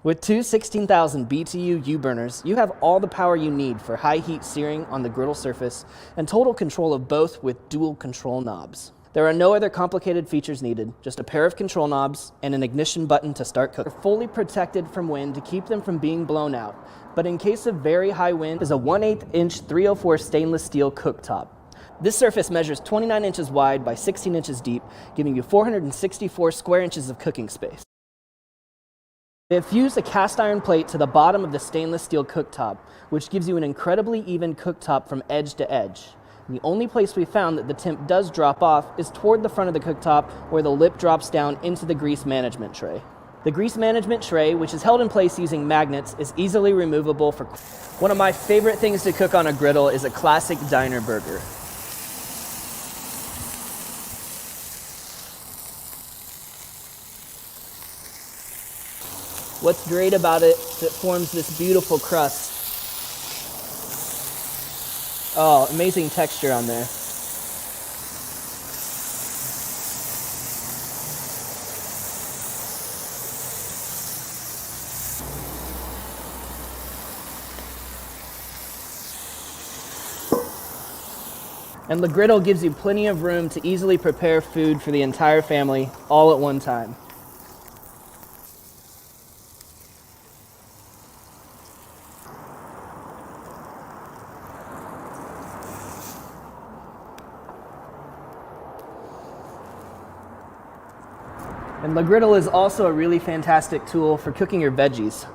With two 16,000 BTU U-burners, you have all the power you need for high heat searing on the griddle surface and total control of both with dual control knobs. There are no other complicated features needed, just a pair of control knobs and an ignition button to start cooking. They're fully protected from wind to keep them from being blown out, but in case of very high wind, is a 1/8 inch 304 stainless steel cooktop. This surface measures 29 inches wide by 16 inches deep, giving you 464 square inches of cooking space. They have fused a cast iron plate to the bottom of the stainless steel cooktop, which gives you an incredibly even cooktop from edge to edge. The only place we found that the temp does drop off is toward the front of the cooktop, where the lip drops down into the grease management tray. The grease management tray, which is held in place using magnets, is easily removable for... One of my favorite things to cook on a griddle is a classic diner burger. What's great about it is it forms this beautiful crust. Oh, amazing texture on there. And the griddle gives you plenty of room to easily prepare food for the entire family all at one time. And the griddle is also a really fantastic tool for cooking your veggies.